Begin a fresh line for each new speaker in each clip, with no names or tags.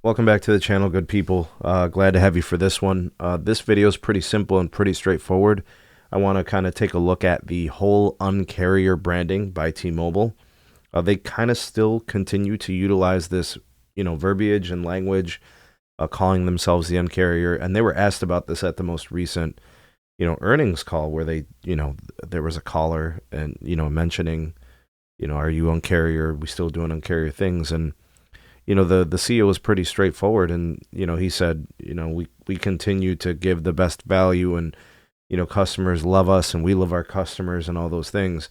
Welcome back to the channel, good people. Glad to have you for this one. This video is pretty simple and pretty straightforward. I want to kind of take a look at the whole UnCarrier branding by T-Mobile. They kind of still continue to utilize this, verbiage and language, calling themselves the UnCarrier. And they were asked about this at the most recent, earnings call where they, there was a caller and, mentioning, are you UnCarrier? We still doing UnCarrier things? And the CEO was pretty straightforward, and he said, we continue to give the best value, and customers love us, and we love our customers, and all those things.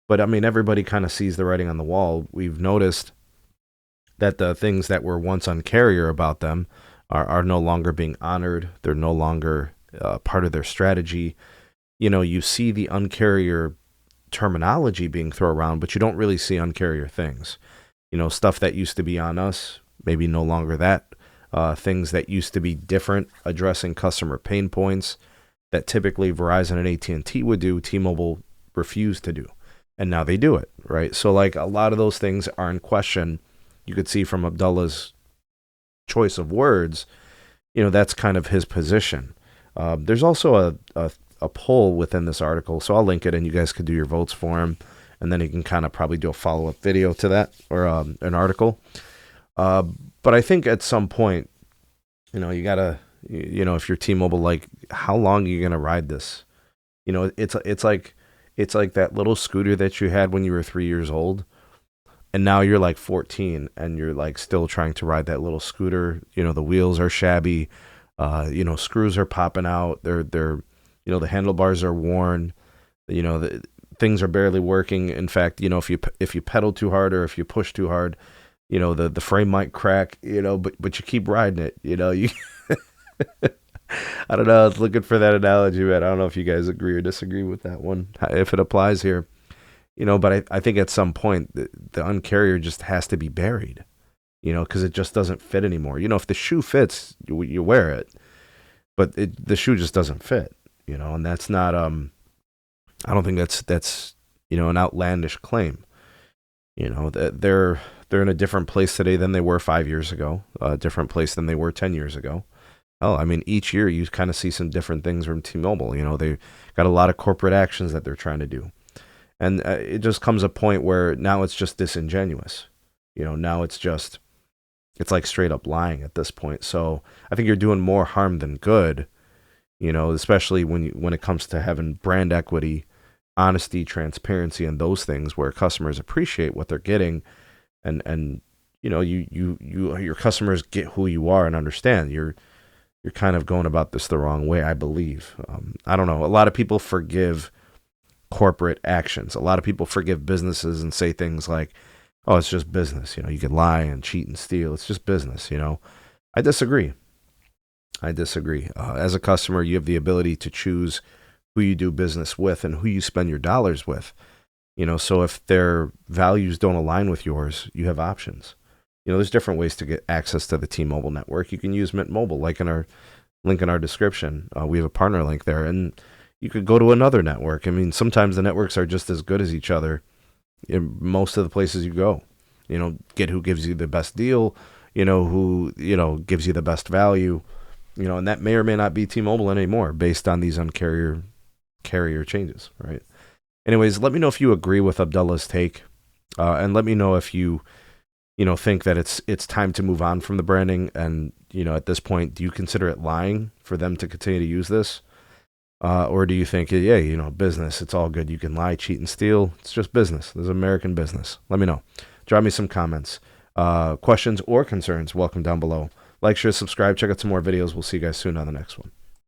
But I mean, everybody kind of sees the writing on the wall. We've noticed that the things that were once UnCarrier about them are no longer being honored. They're no longer part of their strategy. You see the UnCarrier terminology being thrown around, but you don't really see UnCarrier things. Stuff that used to be on us, maybe no longer that. Things that used to be different, addressing customer pain points that typically Verizon and AT&T would do, T-Mobile refused to do. And now they do it, right? So like a lot of those things are in question. You could see from Abdullah's choice of words, that's kind of his position. There's also a poll within this article, so I'll link it and you guys could do your votes for him. And then you can kind of probably do a follow-up video to that or an article. But I think at some point, you got to, if you're T-Mobile, like, how long are you going to ride this? It's like that little scooter that you had when you were 3 years old. And now you're like 14 and you're like still trying to ride that little scooter. The wheels are shabby. Screws are popping out. They're the handlebars are worn. Things are barely working. In fact, if you pedal too hard or if you push too hard, the frame might crack, but you keep riding it, you I don't know. I was looking for that analogy, man. I don't know if you guys agree or disagree with that one, if it applies here, but I think at some point the UnCarrier just has to be buried, because it just doesn't fit anymore. If the shoe fits, you wear it, but the shoe just doesn't fit, and that's not, I don't think that's an outlandish claim. That they're in a different place today than they were 5 years ago, a different place than they were 10 years ago. Oh, I mean, each year you kind of see some different things from T-Mobile. They got a lot of corporate actions that they're trying to do, and it just comes a point where now it's just disingenuous. Now it's like straight up lying at this point. So I think you're doing more harm than good. Especially when it comes to having brand equity, honesty, transparency, and those things where customers appreciate what they're getting, and your customers get who you are and understand. You're kind of going about this the wrong way, I believe. I don't know. A lot of people forgive corporate actions. A lot of people forgive businesses and say things like, "Oh, it's just business. You can lie and cheat and steal. It's just business." I disagree. As a customer, you have the ability to choose who you do business with and who you spend your dollars with. So if their values don't align with yours, you have options. There's different ways to get access to the T-Mobile network. You can use Mint Mobile, like in our link in our description. We have a partner link there, and you could go to another network. I mean, sometimes the networks are just as good as each other in most of the places you go. Get who gives you the best deal, who, gives you the best value. And that may or may not be T-Mobile anymore based on these UnCarrier carrier changes, right? Anyways, let me know if you agree with Abdullah's take, and let me know if you think that it's time to move on from the branding. And at this point, do you consider it lying for them to continue to use this, or do you think, yeah, business, it's all good. You can lie, cheat, and steal. It's just business. This is American business. Let me know. Drop me some comments, questions, or concerns. Welcome down below. Like, share, subscribe, check out some more videos. We'll see you guys soon on the next one.